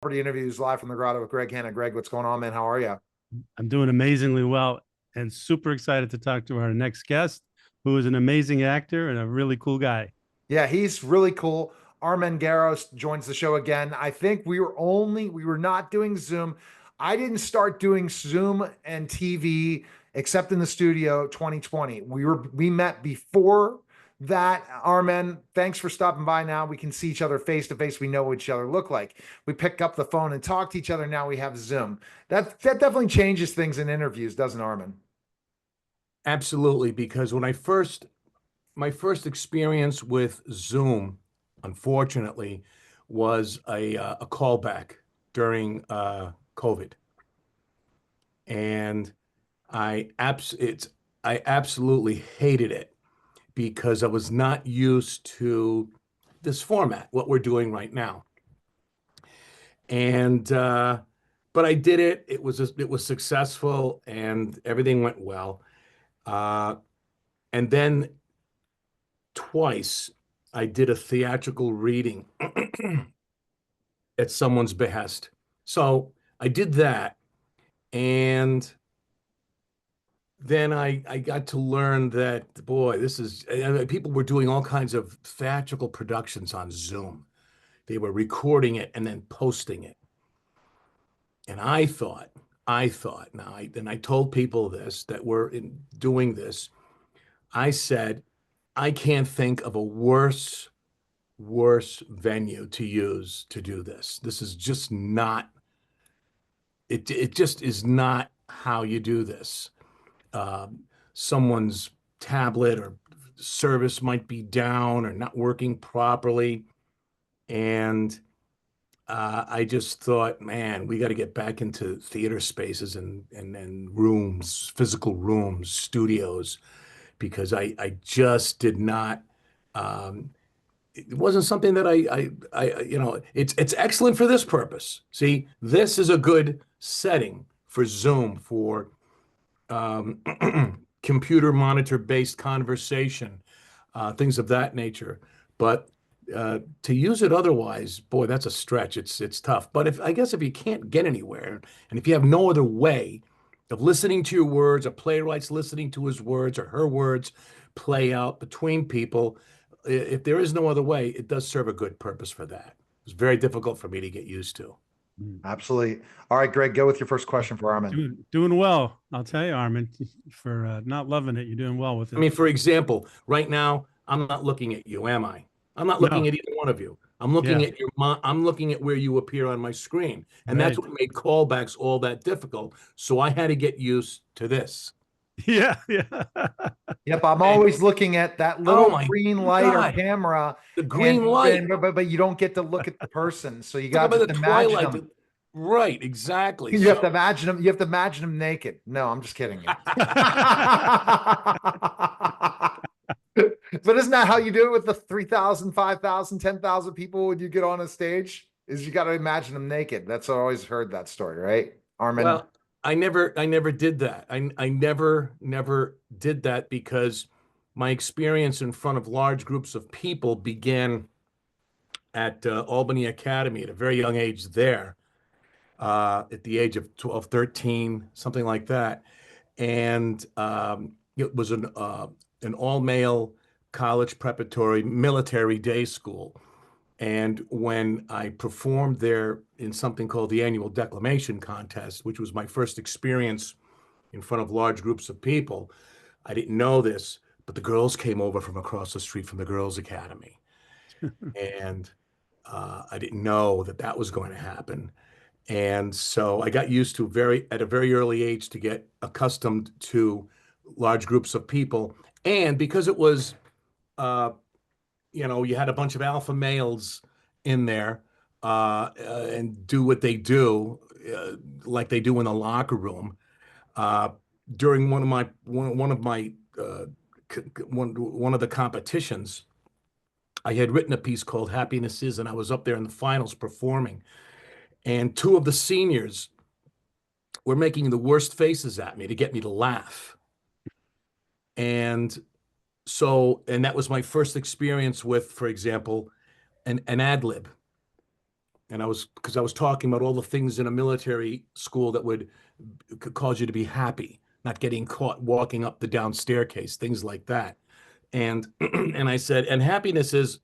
celebrity interviews live from the Grotto with Hanna. Greg, what's going on, man? How are you? I'm doing amazingly well and super excited to talk to our next guest, who is an amazing actor and a really cool guy. Yeah, he's really cool. Armen Garo joins the show again. I think we were not doing Zoom. I didn't start doing Zoom and TV except in the studio 2020. We met before that. Armen, thanks for stopping by. Now we can see each other face to face. We know what each other look like. We pick up the phone and talk to each other. Now we have Zoom. That definitely changes things in interviews, doesn't it, Armen? Absolutely, because my first experience with Zoom, unfortunately, was a callback during COVID, and I absolutely hated it because I was not used to this format, what we're doing right now, and but I did it. It was successful, and everything went well. Uh, and then twice I did a theatrical reading at someone's behest. So I did that. And then I got to learn that, boy, people were doing all kinds of theatrical productions on Zoom. They were recording it and then posting it. And I told people this that were doing this. I said, I can't think of a worse venue to use to do this. This is just not, it just is not how you do this. Someone's tablet or service might be down or not working properly. And I just thought, man, we got to get back into theater spaces and rooms, physical rooms, studios, because I just did not. It wasn't something that it's excellent for this purpose. See, this is a good setting for Zoom for um, computer monitor based conversation, things of that nature. But to use it otherwise, boy, that's a stretch. It's tough. But if I guess if you can't get anywhere, and if you have no other way of listening to your words, a playwright's listening to his words or her words play out between people, if there is no other way, it does serve a good purpose for that. It's very difficult for me to get used to. Absolutely. All right, Greg, go with your first question for Armen. Doing well. I'll tell you, Armen, for not loving it. You're doing well with I it. mean, for example, right now, I'm not looking at you, am I? I'm not looking No. at either one of you. I'm looking Yeah. at I'm looking at where you appear on my screen. And that's Right. what made callbacks all that difficult. So I had to get used to this. Yeah. Yeah. Yep, I'm And always looking at that oh little my green light or God, camera, the green light. but you don't get to look at the person. So you Talk got about to the just imagine twilight. them. Right, exactly. You have to So imagine them. You have to imagine them naked. No, I'm just kidding you. But isn't that how you do it with the 3,000, 5,000, 10,000 people when you get on a stage? Is you got to imagine them naked. That's I always heard that story, right? Armin. well, I never did that. I never did that because my experience in front of large groups of people began at Albany Academy at a very young age there, at the age of 12, 13, something like that. And it was an all-male college preparatory military day school. And when I performed there in something called the annual declamation contest, which was my first experience in front of large groups of people, I didn't know this, but the girls came over from across the street from the Girls Academy. And I didn't know that that was going to happen. And so I got used to at a very early age to get accustomed to large groups of people. And because it was, uh, you had a bunch of alpha males in there and do what they do, like they do in the locker room. Uh, During one of my one of the competitions, I had written a piece called "Happiness Is," and I was up there in the finals performing. And two of the seniors were making the worst faces at me to get me to laugh. And and that was my first experience with, for example, an ad lib. and because I was talking about all the things in a military school that could cause you to be happy, not getting caught walking up the down staircase, things like that. And and I said, and happiness is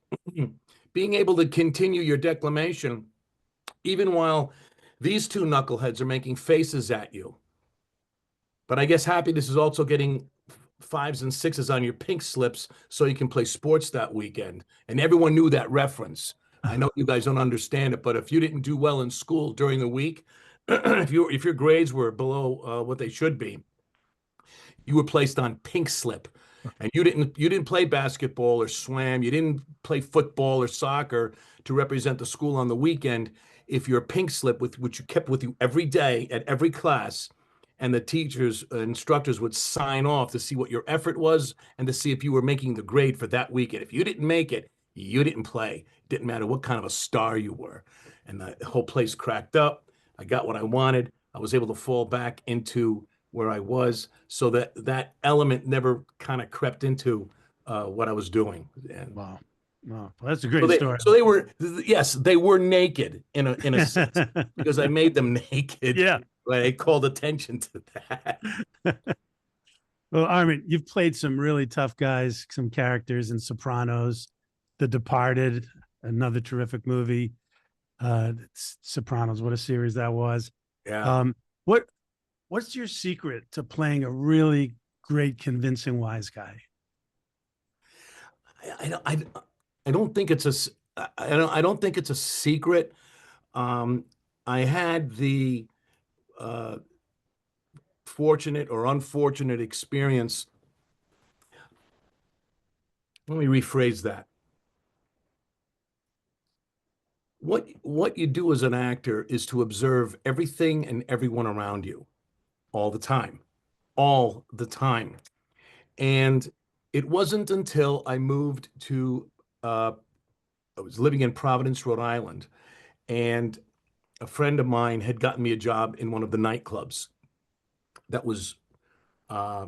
being able to continue your declamation even while these two knuckleheads are making faces at you. But I guess happiness is also getting 5s and 6s on your pink slips so you can play sports that weekend. And everyone knew that reference. I know you guys don't understand it, but if you didn't do well in school during the week, if your grades were below what they should be, you were placed on pink slip. And you didn't play basketball or swam, you didn't play football or soccer to represent the school on the weekend. If your pink slip, which you kept with you every day at every class, and the teachers, instructors would sign off to see what your effort was and to see if you were making the grade for that weekend. If you didn't make it, you didn't play. It didn't matter what kind of a star you were. And the whole place cracked up. I got what I wanted. I was able to fall back into where I was, so that element never kind of crept into what I was doing. And Wow. Wow. Well, that's a great story. so they were, yes, they were naked in a sense because I made them naked. Yeah. But I called attention to that. Well, Armen, you've played some really tough guys, some characters in Sopranos, The Departed, another terrific movie. Sopranos, what a series that was. Yeah. What's your secret to playing a really great, convincing wise guy? I don't think it's I don't think it's a secret. I had the fortunate or unfortunate experience. Let me rephrase that. What you do as an actor is to observe everything and everyone around you all the time, all the time. And it wasn't until I moved to, I was living in Providence, Rhode Island, and a friend of mine had gotten me a job in one of the nightclubs that was uh,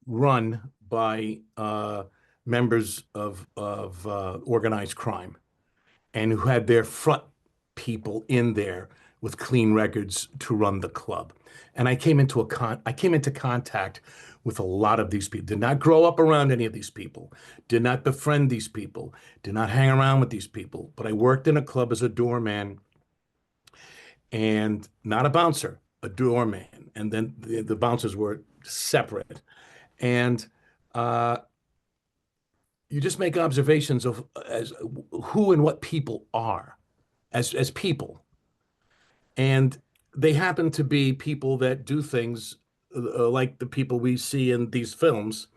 run by members of organized crime, and who had their front people in there with clean records to run the club. And I came into contact with a lot of these people. Did not grow up around any of these people. Did not befriend these people. Did not hang around with these people. But I worked in a club as a doorman, and not a bouncer, a doorman. And then the bouncers were separate. And you just make observations of as who and what people are as people. And they happen to be people that do things like the people we see in these films.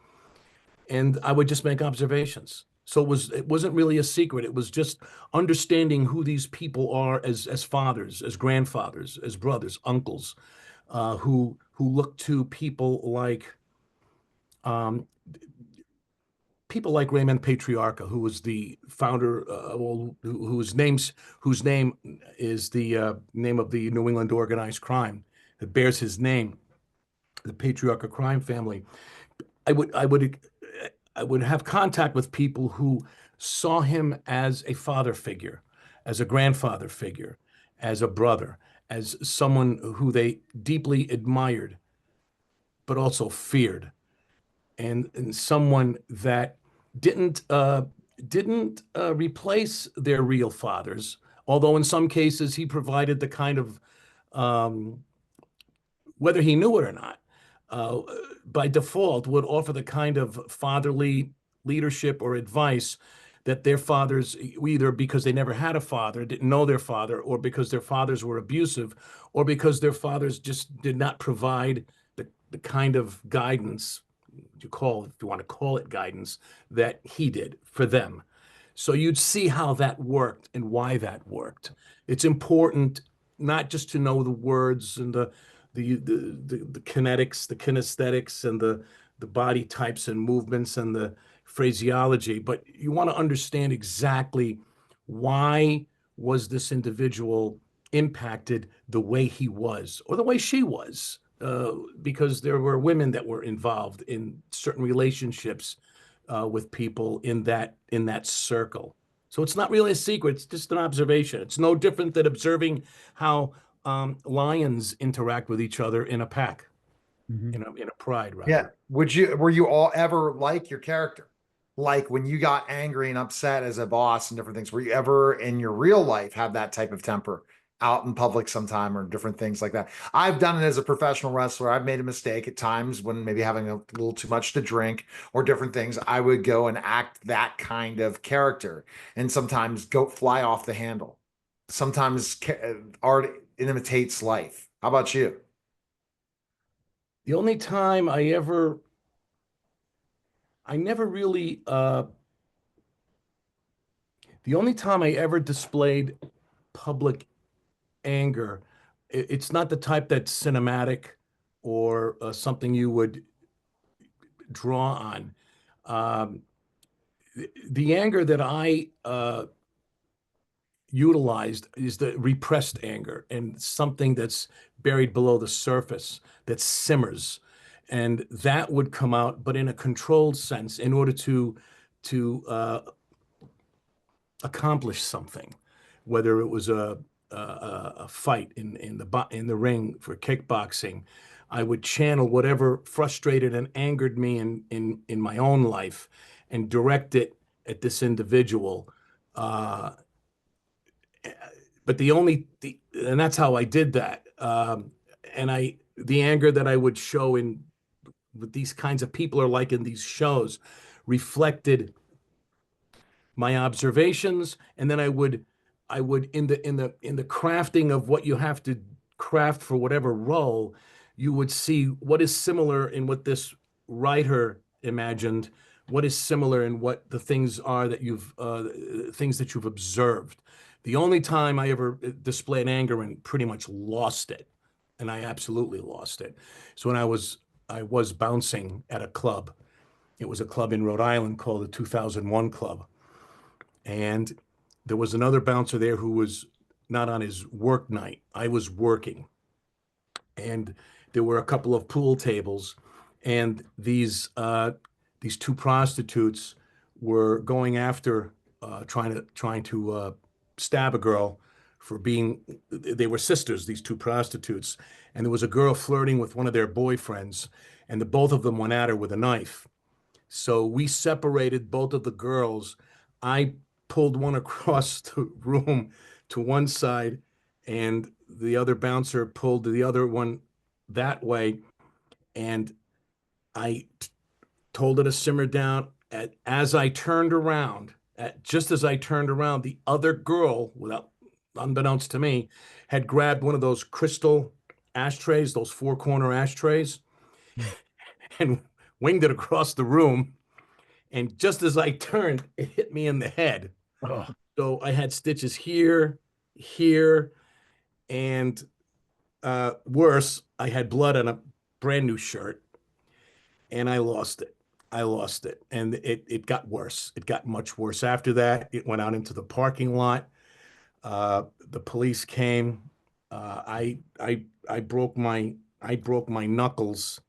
And I would just make observations. So it wasn't really a secret. It was just understanding who these people are as fathers, as grandfathers, as brothers, uncles, who look to people like Raymond Patriarca, who was the founder, whose name is the name of the New England organized crime that bears his name, the Patriarca crime family. I would have contact with people who saw him as a father figure, as a grandfather figure, as a brother, as someone who they deeply admired, but also feared, and someone that didn't replace their real fathers, although in some cases he provided the kind of whether he knew it or not, by default would offer the kind of fatherly leadership or advice that their fathers, either because they never had a father, didn't know their father, or because their fathers were abusive, or because their fathers just did not provide the kind of guidance, if you want to call it guidance, that he did for them. So you'd see how that worked and why that worked. It's important not just to know the words and the kinetics, the kinesthetics, and the body types and movements and the phraseology, but you want to understand exactly why was this individual impacted the way he was or the way she was, because there were women that were involved in certain relationships with people in that circle. So it's not really a secret. It's just an observation. It's no different than observing how lions interact with each other in a pack, Mhm. in a pride, Yeah. rather. Were you all ever like your character? Like when you got angry and upset as a boss and different things, were you ever in your real life have that type of temper out in public sometime or different things like that? I've done it as a professional wrestler. I've made a mistake at times when maybe having a little too much to drink or different things. I would go and act that kind of character and sometimes go fly off the handle. Sometimes art imitates life. How about you? The only time I never really, the only time I ever displayed public anger, it's not the type that's cinematic or something you would draw on. Um, the anger that I utilized is the repressed anger and something that's buried below the surface that simmers, and that would come out, but in a controlled sense, in order to accomplish something, whether it was a fight in the ring for kickboxing. I would channel whatever frustrated and angered me in my own life and direct it at this individual. Uh, but and that's how I did that. And the anger that I would show in with these kinds of people are like in these shows reflected my observations, and then I would in the crafting of what you have to craft for whatever role, you would see what is similar in what this writer imagined, what is similar in what the things are that things that you've observed. The only time I ever displayed anger and pretty much lost it, and I absolutely lost it, so when I was bouncing at a club. It was a club in Rhode Island called the 2001 Club. And there was another bouncer there who was not on his work night. I was working. And there were a couple of pool tables. And these two prostitutes were going after trying to stab a girl for being they were sisters, these two prostitutes. And there was a girl flirting with one of their boyfriends, and the both of them went at her with a knife. So we separated both of the girls. I pulled one across the room to one side, and the other bouncer pulled the other one that way. And I told her to simmer down. As I turned around, just as I turned around, the other girl, without unbeknownst to me, had grabbed one of those crystal ashtrays, those four-corner ashtrays, and winged it across the room. And just as I turned, it hit me in the head. Oh, So I had stitches here, here, and worse, I had blood on a brand new shirt, and I lost it. I lost it. And it got worse. It got much worse after that. It went out into the parking lot. The police came. I broke my knuckles.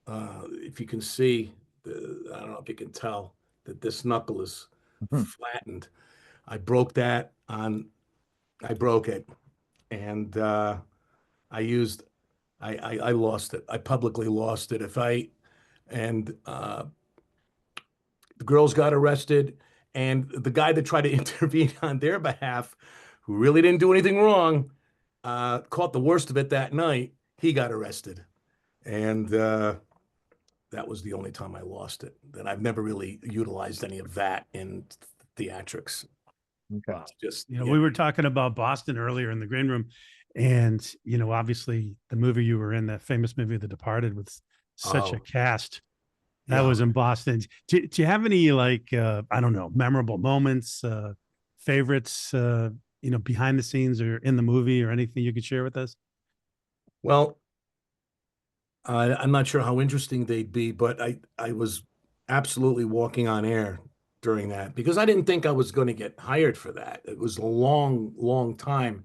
If you can see, I don't know if you can tell that this knuckle is Mhm. flattened. I broke that on, I broke it, and I used, I lost it. I publicly lost it. And the girls got arrested, and the guy that tried to intervene on their behalf, who really didn't do anything wrong, caught the worst of it that night. He got arrested, and that was the only time I lost it. And I've never really utilized any of that in theatrics. Okay. Just, we were talking about Boston earlier in the green room, and obviously the movie you were in, that famous movie, The Departed, with such a oh, cast that yeah. was in Boston. Do you have any like I don't know, memorable moments, favorites, behind the scenes or in the movie, or anything you could share with us? Well, I'm not sure how interesting they'd be, but I was absolutely walking on air during that because I didn't think I was going to get hired for that. It was a long, long time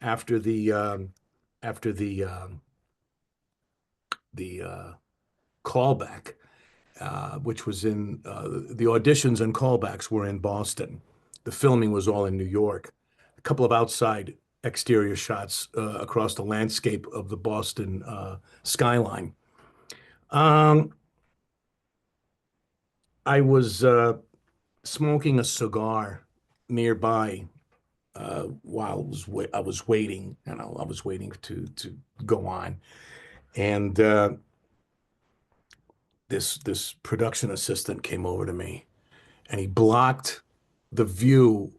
after the callback, which was in the auditions and callbacks were in Boston. the filming was all in New York. A couple of outside exterior shots across the landscape of the Boston skyline. I was smoking a cigar nearby while I was waiting, and I was waiting to go on, and this production assistant came over to me, and he blocked the view.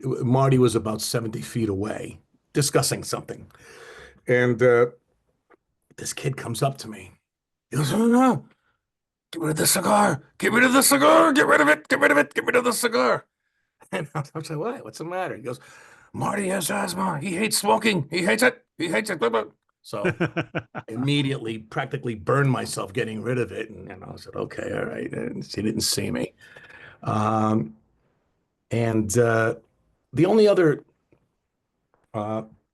Marty was about 70 feet away discussing something, and this kid comes up to me. He goes, "Oh no, get rid of the cigar! Get rid of the cigar! Get rid of it! Get rid of it! Get rid of the cigar!" And I was like, "What? What's the matter?" He goes, "Marty has asthma. He hates smoking. He hates it. He hates it." So immediately, practically burned myself getting rid of it. And I said, "Okay, all right." And she didn't see me. Um, and the only other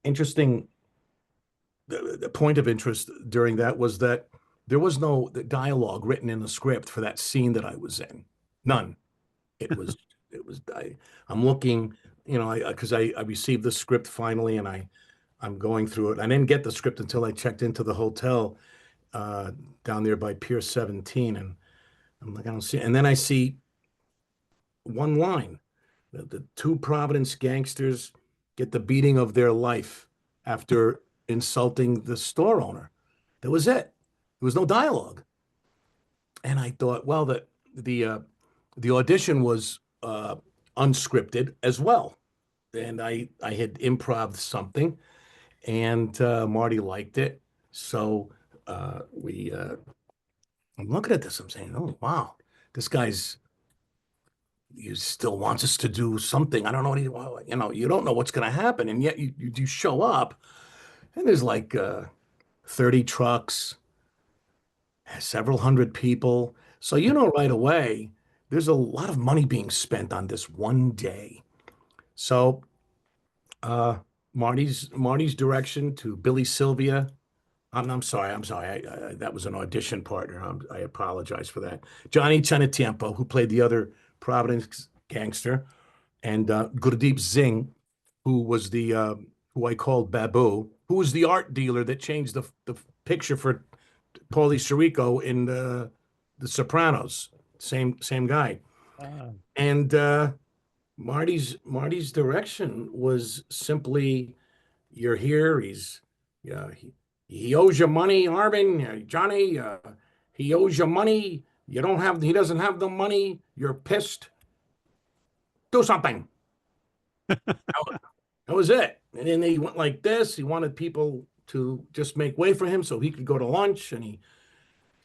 interesting the point of interest during that was that there was no dialogue written in the script for that scene that I was in. None. I'm looking, because I received the script finally, and I'm going through it. I didn't get the script until I checked into the hotel down there by Pier 17, and I'm like, I don't see it. And then I see one line. The two Providence gangsters get the beating of their life after insulting the store owner. That was it. There was no dialogue. And I thought, well, the audition was unscripted as well. And I had improv something, and Marty liked it. So I'm looking at this, I'm saying, oh, wow, this guy's, he still wants us to do something. I don't know what you don't know what's going to happen. And yet you show up, and there's like 30 trucks, several hundred people. So right away, there's a lot of money being spent on this one day. So Marty's direction to Billy Sylvia. I'm sorry. That was an audition partner. I apologize for that. Johnny Chenatiempo, who played the other Providence gangster, and Gurdeep Singh, who was who I called Babu, who was the art dealer that changed the picture for Paulie Sirico in the Sopranos. Same guy. And Marty's direction was simply, you're here. He owes you money, Armen, Johnny. He owes you money. He doesn't have the money. You're pissed. Do something. That was it. And then he went like this. He wanted people to just make way for him so he could go to lunch. And he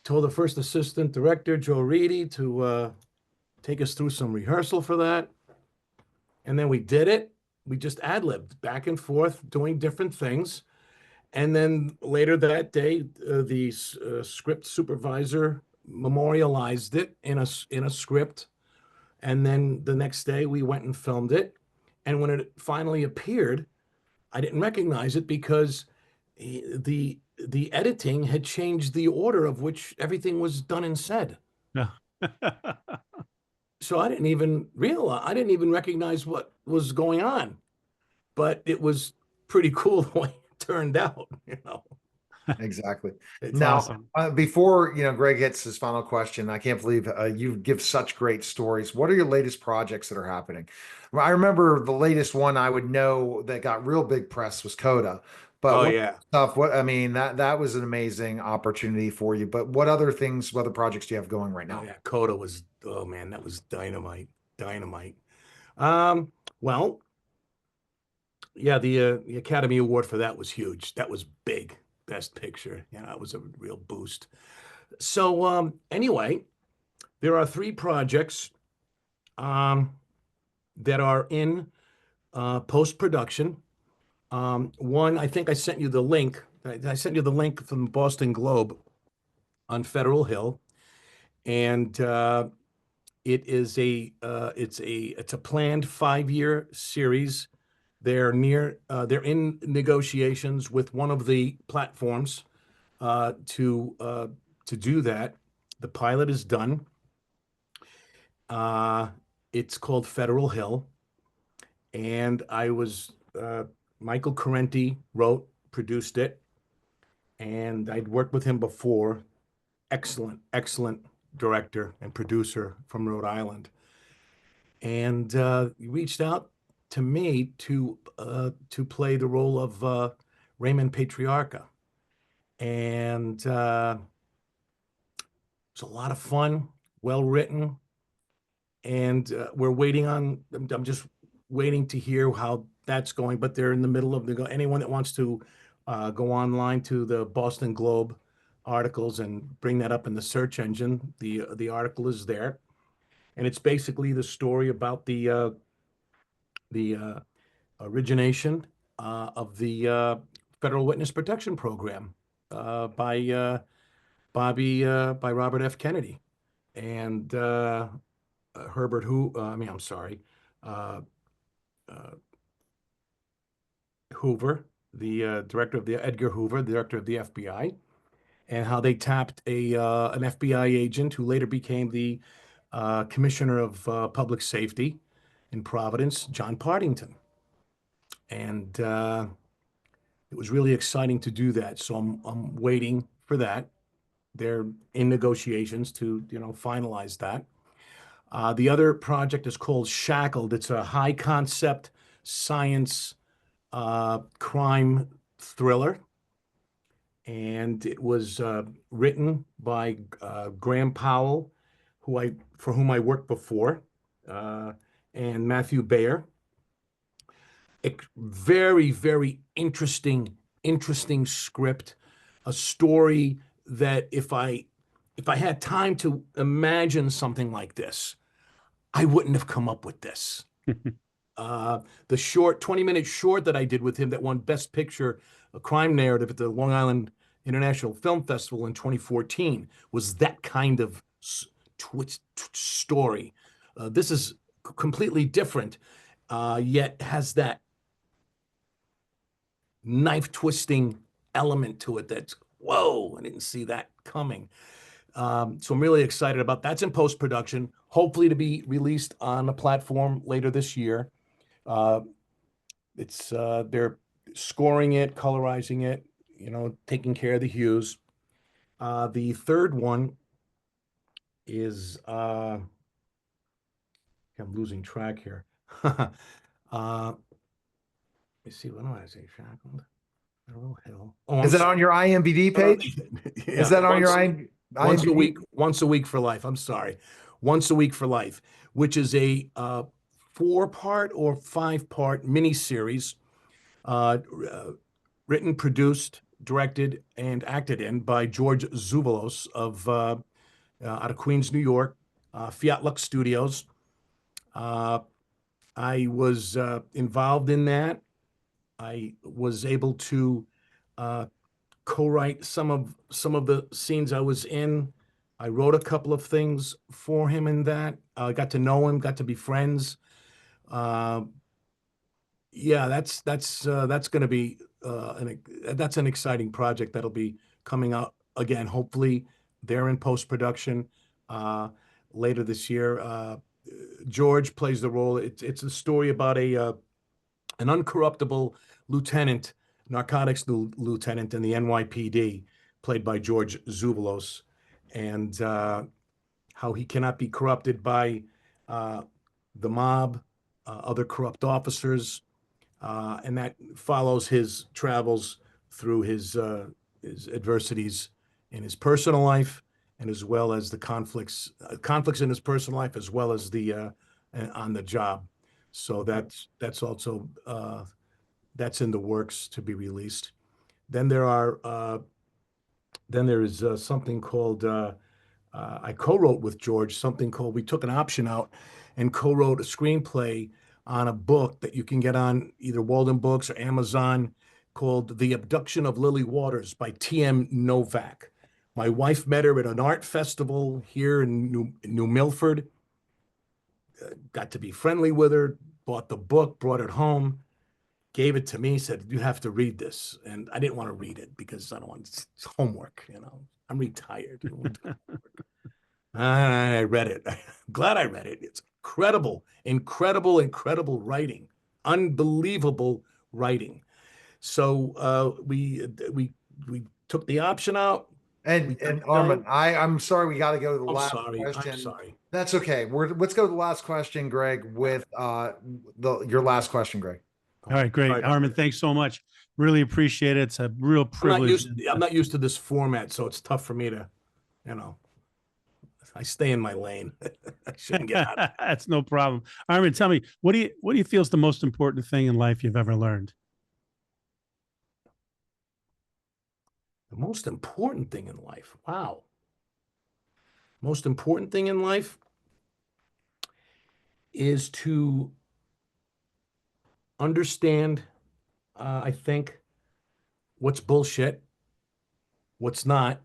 told the first assistant director, Joe Reedy, to take us through some rehearsal for that. And then we did it. We just ad-libbed back and forth, doing different things. And then later that day, the script supervisor memorialized it in a script. And then the next day, we went and filmed it. And when it finally appeared, I didn't recognize it because the editing had changed the order of which everything was done and said. No. So I didn't even recognize what was going on. But it was pretty cool the way it turned out, Exactly. It's Now, awesome. Before Greg hits his final question, I can't believe you give such great stories. What are your latest projects that are happening? Well, I remember the latest one I would know that got real big press was CODA. But Oh what yeah. stuff? What I mean that was an amazing opportunity for you. But what other projects do you have going right Oh now? yeah. CODA was, oh man, that was dynamite. Well, yeah, the Academy Award for that was huge. That was big. Best Picture. Yeah, that was a real boost. So anyway, there are 3 projects that are in post-production. One, I think I sent you the link. I sent you the link from the Boston Globe on Federal Hill, and it's a planned 5-year series. They're in negotiations with one of the platforms to do that. The pilot is done. It's called Federal Hill, and I was Michael Correnti wrote, produced it, and I'd worked with him before. Excellent, excellent director and producer from Rhode Island, and he reached out to me to play the role of Raymond Patriarca, and it was a lot of fun, well written, and we're waiting on. I'm just waiting to hear how that's going, but they're in the middle of anyone that wants to go online to the Boston Globe articles and bring that up in the search engine. The article is there, and it's basically the story about the origination of the Federal Witness Protection Program by Robert F. Kennedy and Herbert Hoover, the director of the Edgar Hoover, the director of the FBI, and how they tapped an FBI agent who later became the commissioner of public safety in Providence, John Partington. And it was really exciting to do that. So I'm waiting for that. They're in negotiations to finalize that. The other project is called Shackled. It's a high concept science crime thriller, and it was written by Graham Powell, for whom I worked before, and Matthew Bayer. Very, very interesting script, a story that if I had time to imagine something like this, I wouldn't have come up with this. The short 20-minute short that I did with him that won Best Picture, a crime narrative at the Long Island International Film Festival in 2014 was that kind of story. This is completely different, yet has that knife twisting element to it that's, whoa, I didn't see that coming. So I'm really excited about that's in post-production, hopefully to be released on a platform later this year. They're scoring it, colorizing it, taking care of the hues. The third one is I'm losing track here. Let me see, what do I say? Shackled? Oh hell! Oh, Is that on your IMDb page? Yeah, is that on your IMDb? Once a week for life. I'm sorry, Once a Week for Life, which is a 4-part or 5-part miniseries, written, produced, directed, and acted in by George Zuvalos out of Queens, New York, Fiat Lux Studios. I was involved in that. I was able to co-write some of the scenes I was in. I wrote a couple of things for him in that. I got to know him, got to be friends. Yeah, that's going to be that's an exciting project that'll be coming out again. Hopefully, they're in post-production later this year. George plays the role. It's a story about an uncorruptible lieutenant, narcotics lieutenant in the NYPD, played by George Zuvalos, and how he cannot be corrupted by the mob, other corrupt officers, and that follows his travels through his adversities in his personal life, and as well as the conflicts in his personal life, as well as the on the job. So that's also that's in the works to be released. Then there is something called I co-wrote with George something called, we took an option out and co-wrote a screenplay on a book that you can get on either Walden Books or Amazon, called The Abduction of Lily Waters by T.M. Novak. My wife met her at an art festival here in New Milford, got to be friendly with her, bought the book, brought it home, gave it to me, said, you have to read this. And I didn't want to read it because I don't want, it's homework, I'm retired. I read it. I'm glad I read it. It's incredible writing. unbelievable writing. So we took the option out. And Armen, I'm sorry, we got to go to the I'm last sorry. question. I'm sorry. That's okay. Let's go to the last question, Greg, with your last question, Greg. All right, great. Sorry. Armen, thanks so much. Really appreciate it. It's a real privilege. I'm not used to this format, so it's tough for me to, I stay in my lane. I shouldn't get out. That's no problem. Armen, tell me, what do you feel is the most important thing in life you've ever learned? The most important thing in life. Wow. Most important thing in life is to understand, I think, what's bullshit, what's not,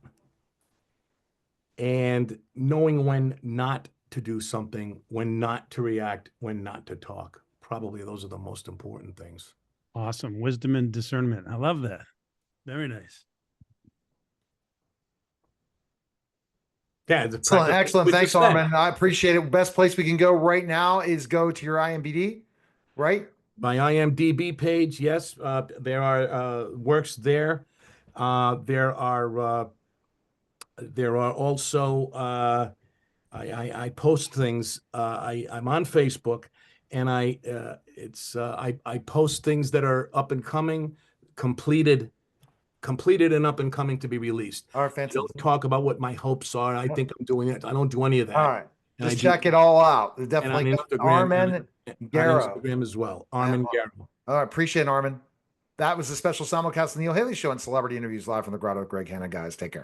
and knowing when not to do something, when not to react, when not to talk. Probably those are the most important things. Awesome. Wisdom and discernment. I love that. Very nice. Yeah, Excellent. Thanks, Armen. I appreciate it. Best place we can go right now is go to your IMDb, right? My IMDb page, yes. There are works there. There are also I post things. I'm on Facebook, and I post things that are up and coming, completed and up and coming to be released. All right, I fantastic. don't talk about what my hopes are. I think I'm doing it. I don't do any of that. All right. And Just check it all out. Definitely Armen Garo. On Instagram as well. Armen Garo. All right. Appreciate it, Armen. That was the special simulcast of the Neil Haley Show and celebrity interviews live from the Grotto with Greg Hanna. Guys, take care.